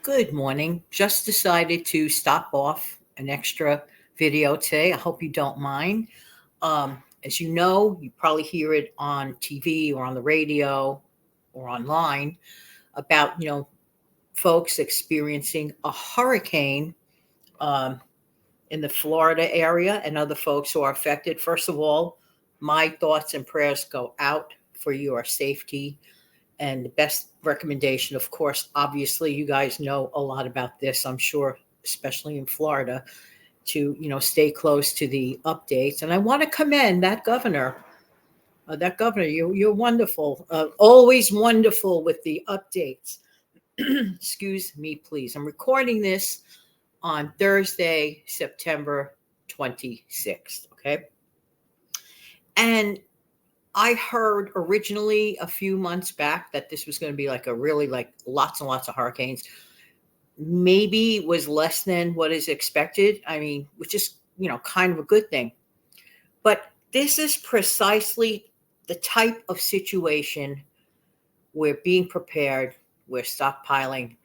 Good morning. Just decided to stop off an extra video today. I hope you don't mind. As you know, you probably hear it on TV or on the radio or online about, folks experiencing a hurricane um, in the Florida area and other folks who are affected. First of all, my thoughts and prayers go out for your safety. And the best recommendation, of course, obviously, you guys know a lot about this, I'm sure, especially in Florida, to stay close to the updates. And I want to commend that governor. You're wonderful. Always wonderful with the updates. Excuse me, please. I'm recording this on Thursday, September 26th. Okay. And I heard originally a few months back that this was going to be like a really like lots and lots of hurricanes. Maybe it was less than what is expected. I mean, which is, kind of a good thing. But this is precisely the type of situation where being prepared, we're stockpiling.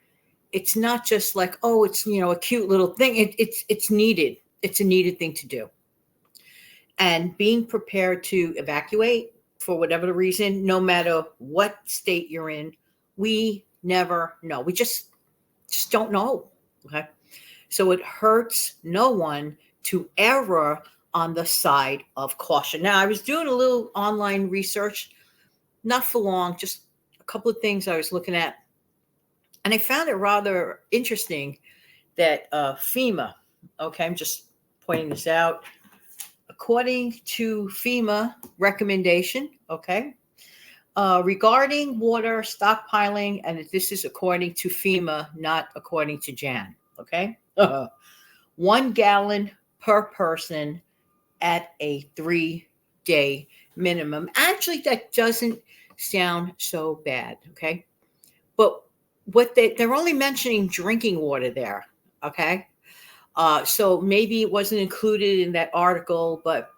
It's not just like, oh, it's, a cute little thing. It's needed. It's a needed thing to do. And being prepared to evacuate for whatever the reason, no matter what state you're in, we never know. We just don't know. Okay. So it hurts no one to err on the side of caution. Now, I was doing a little online research, not for long, just a couple of things I was looking at. And I found it rather interesting that FEMA, okay, I'm just pointing this out, according to FEMA recommendation, okay, regarding water stockpiling, and this is according to FEMA, not according to Jan, okay? 1 gallon per person at a 3-day minimum. Actually, that doesn't sound so bad, okay? But what they're only mentioning drinking water there, okay? So maybe it wasn't included in that article, but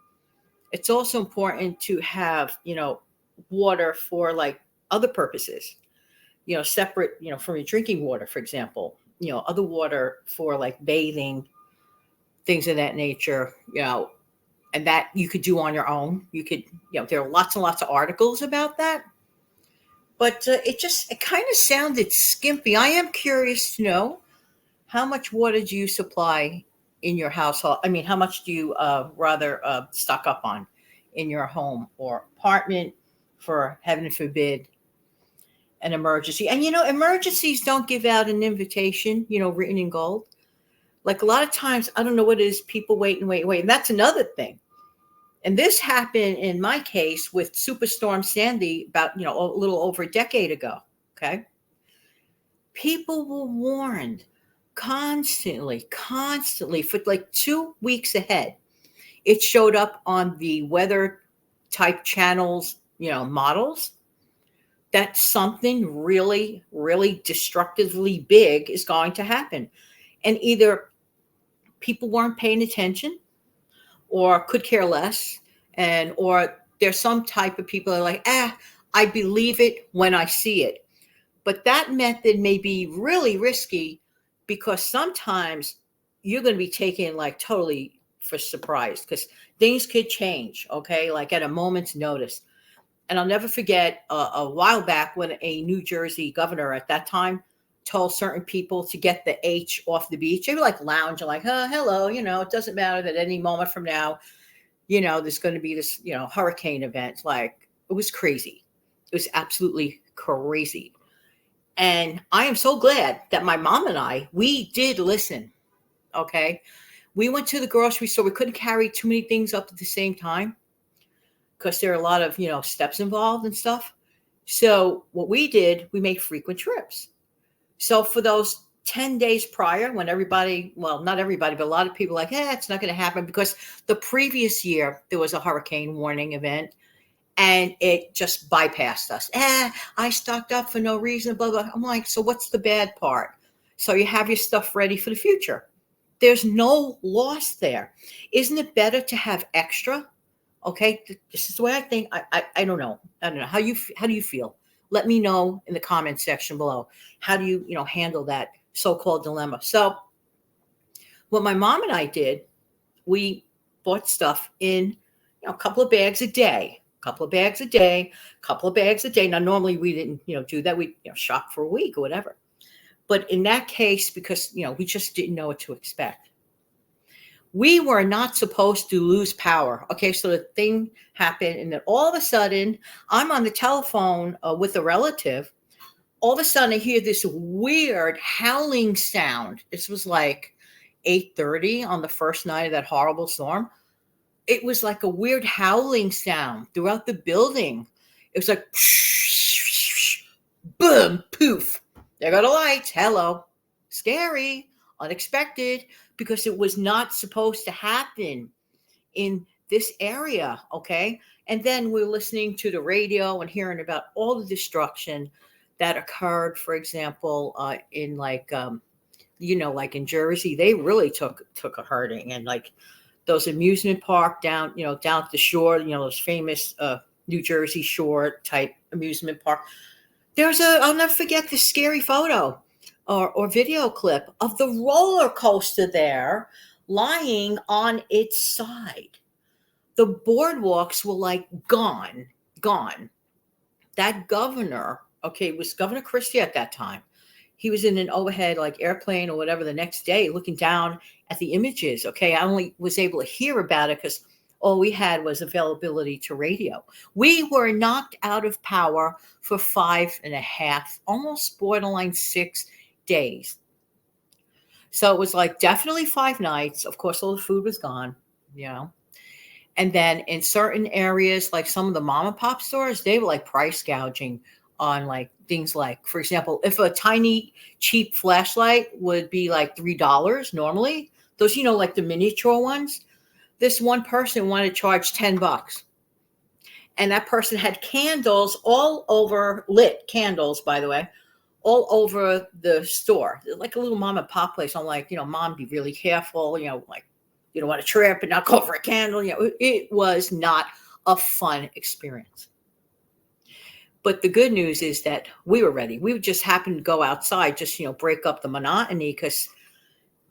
it's also important to have, water for like other purposes, separate, from your drinking water, for example, other water for like bathing, things of that nature, and that you could do on your own. You could, there are lots and lots of articles about that, but it kind of sounded skimpy. I am curious to know, how much water do you supply in your household? I mean, how much do you rather stock up on in your home or apartment for, heaven forbid, an emergency? And emergencies don't give out an invitation, written in gold. Like a lot of times, I don't know what it is, people wait and wait and wait. And that's another thing. And this happened in my case with Superstorm Sandy about, a little over a decade ago. Okay. People were warned constantly for like 2 weeks ahead. It showed up on the weather type channels, models, that something really, really destructively big is going to happen. And either people weren't paying attention or could care less. And, or there's some type of people that are like, I believe it when I see it. But that method may be really risky because sometimes you're going to be taken like totally for surprise because things could change, okay, like at a moment's notice. And I'll never forget a while back when a New Jersey governor at that time told certain people to get the H off the beach. They were like lounging, like, hello, it doesn't matter that any moment from now, there's going to be this, hurricane event. Like, it was crazy. It was absolutely crazy. And I am so glad that my mom and we did listen. Okay. We went to the grocery store. We couldn't carry too many things up at the same time because there are a lot of, steps involved and stuff. So what we did, we made frequent trips. So for those 10 days prior, when everybody, well, not everybody, but a lot of people like, it's not going to happen because the previous year there was a hurricane warning event and it just bypassed us. I stocked up for no reason, blah, blah. I'm like, so what's the bad part? So you have your stuff ready for the future. There's no loss there. Isn't it better to have extra? Okay, this is the way I think. I don't know. How do you feel? Let me know in the comment section below. How do you, handle that so-called dilemma? So what my mom and I did, we bought stuff in, a couple of bags a day, couple of bags a day, couple of bags a day. Now, normally we didn't, do that. We, shop for a week or whatever. But in that case, because, we just didn't know what to expect. We were not supposed to lose power. Okay, so the thing happened, and then all of a sudden, I'm on the telephone with a relative. All of a sudden, I hear this weird howling sound. This was like 8:30 on the first night of that horrible storm. It was like a weird howling sound throughout the building. It was like boom, poof. There go the lights. Hello. Scary, unexpected, because it was not supposed to happen in this area. Okay. And then we're listening to the radio and hearing about all the destruction that occurred, for example, in like, like in Jersey, they really took a hurting, and like those amusement park down, down at the shore, those famous New Jersey shore type amusement park. I'll never forget this scary photo or video clip of the roller coaster there lying on its side. The boardwalks were like gone. That governor, okay, it was Governor Christie at that time. He was in an overhead like airplane or whatever the next day looking down at the images. Okay, I only was able to hear about it because all we had was availability to radio. We were knocked out of power for 5.5, almost borderline 6 days. So it was like definitely 5 nights. Of course, all the food was gone, And then in certain areas, like some of the mom and pop stores, they were like price gouging on like things like, for example, if a tiny cheap flashlight would be like $3 normally, those, like the miniature ones, this one person wanted to charge $10. And that person had candles all over, lit candles, by the way, all over the store, like a little mom and pop place. I'm like, mom, be really careful, like, you don't want to trip and not go for a candle. It was not a fun experience. But the good news is that we were ready. We just happened to go outside, just, break up the monotony.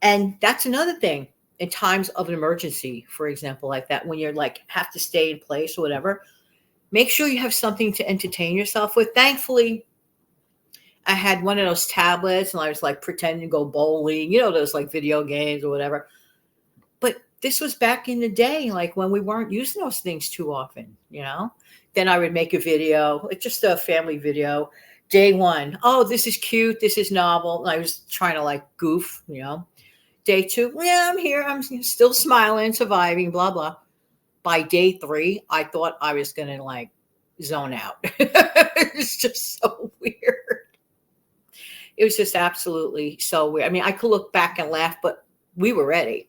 And that's another thing in times of an emergency, for example, like that, when you're like, have to stay in place or whatever, make sure you have something to entertain yourself with. Thankfully, I had one of those tablets and I was like pretending to go bowling, those like video games or whatever. But this was back in the day, like when we weren't using those things too often, Then I would make a video, like just a family video. Day one, oh, this is cute. This is novel. And I was trying to like goof, Day two, yeah, I'm here. I'm still smiling, surviving, blah, blah. By day 3, I thought I was going to like zone out. It's just so weird. It was just absolutely so weird. I mean, I could look back and laugh, but we were ready.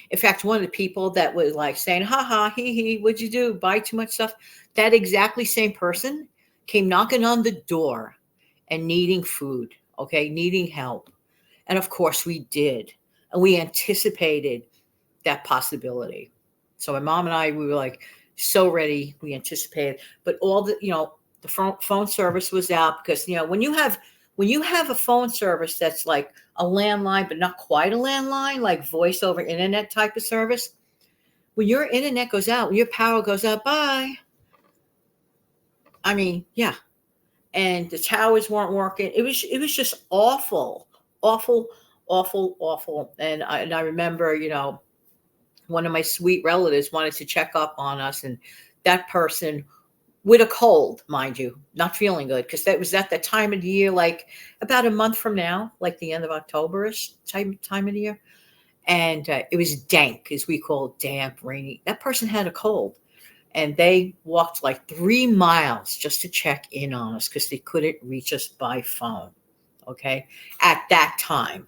In fact, one of the people that was like saying, ha ha, hee, what'd you do? Buy too much stuff. That exactly same person came knocking on the door and needing food, okay, needing help. And of course we did. And we anticipated that possibility. So my mom and I, we were like so ready. We anticipated, but all the, the phone service was out because, when you have a phone service that's like a landline, but not quite a landline, like voice over internet type of service, when your internet goes out, when your power goes out, bye. I mean, yeah. And the towers weren't working. It was just awful, awful, awful, awful. And I remember, one of my sweet relatives wanted to check up on us, and that person with a cold, mind you, not feeling good, because that was at the time of the year, like about a month from now, like the end of October-ish time of the year. And it was dank, as we call it, damp, rainy. That person had a cold, and they walked like 3 miles just to check in on us because they couldn't reach us by phone. Okay. At that time.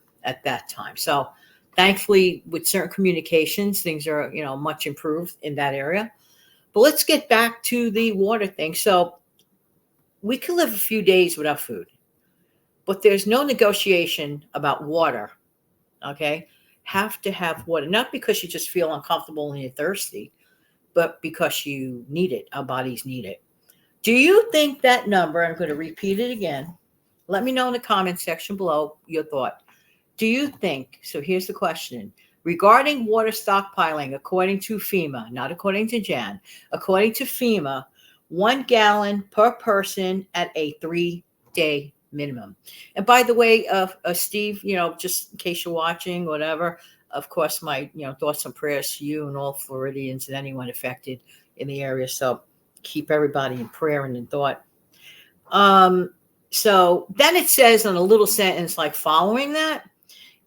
So thankfully, with certain communications, things are, much improved in that area. But let's get back to the water thing. So we could live a few days without food, but there's no negotiation about water. Okay. Have to have water, not because you just feel uncomfortable and you're thirsty, but because you need it. Our bodies need it Do you think that number, I'm going to repeat it again. Let me know in the comment section below your thought. Do you think, so here's the question, regarding water stockpiling, according to FEMA, not according to Jan, according to FEMA, 1 gallon per person at a 3-day minimum. And by the way, Steve, just in case you're watching, whatever, of course, my, thoughts and prayers to you and all Floridians and anyone affected in the area. So keep everybody in prayer and in thought. So then it says in a little sentence, like following that,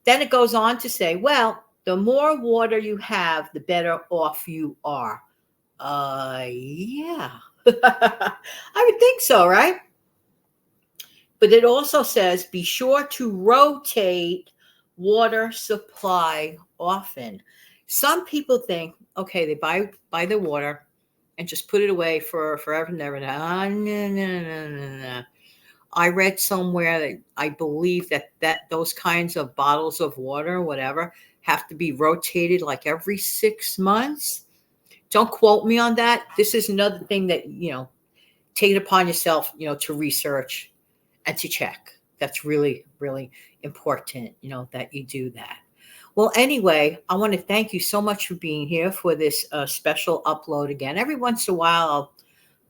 then it goes on to say, well, the more water you have, the better off you are. Yeah, I would think so, right? But it also says, be sure to rotate water supply often. Some people think, okay, they buy the water and just put it away for forever and ever. No. I read somewhere that I believe that those kinds of bottles of water, whatever, have to be rotated like every 6 months. Don't quote me on that. This is another thing that, take it upon yourself, to research and to check. That's really, really important, that you do that. Well, anyway, I want to thank you so much for being here for this special upload again. Every once in a while, I'll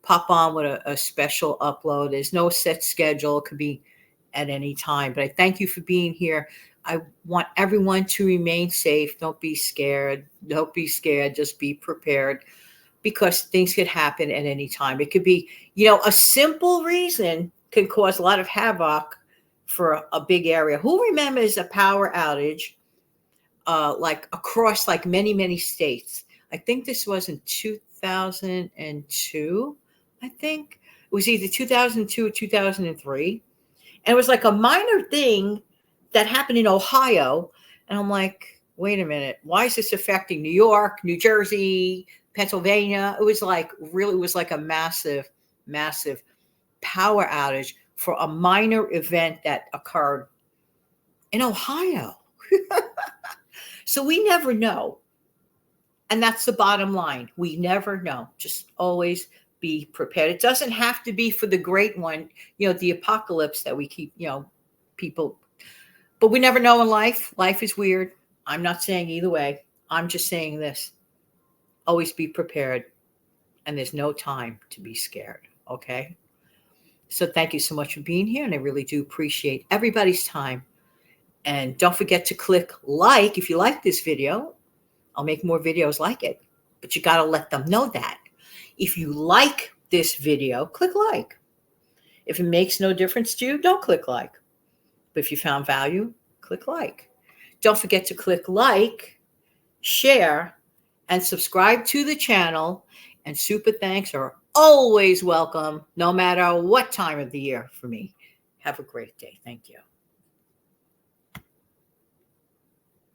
pop on with a special upload. There's no set schedule. It could be at any time. But I thank you for being here. I want everyone to remain safe. Don't be scared. Don't be scared. Just be prepared, because things could happen at any time. It could be, a simple reason can cause a lot of havoc for a big area. Who remembers a power outage like across like many, many states? I think this was in 2002. I think it was either 2002 or 2003. And it was like a minor thing that happened in Ohio. And I'm like, wait a minute, why is this affecting New York, New Jersey, Pennsylvania? It was like a massive, massive power outage for a minor event that occurred in Ohio. So we never know. And that's the bottom line. We never know. Just always be prepared. It doesn't have to be for the great one, the apocalypse that we keep, people. But we never know in life. Life is weird. I'm not saying either way. I'm just saying this. Always be prepared. And there's no time to be scared. Okay? So thank you so much for being here. And I really do appreciate everybody's time. And don't forget to click like if you like this video. I'll make more videos like it. But you got to let them know that. If you like this video, click like. If it makes no difference to you, don't click like. But if you found value, click like. Don't forget to click like, share, and subscribe to the channel. And super thanks are always welcome, no matter what time of the year for me. Have a great day. Thank you.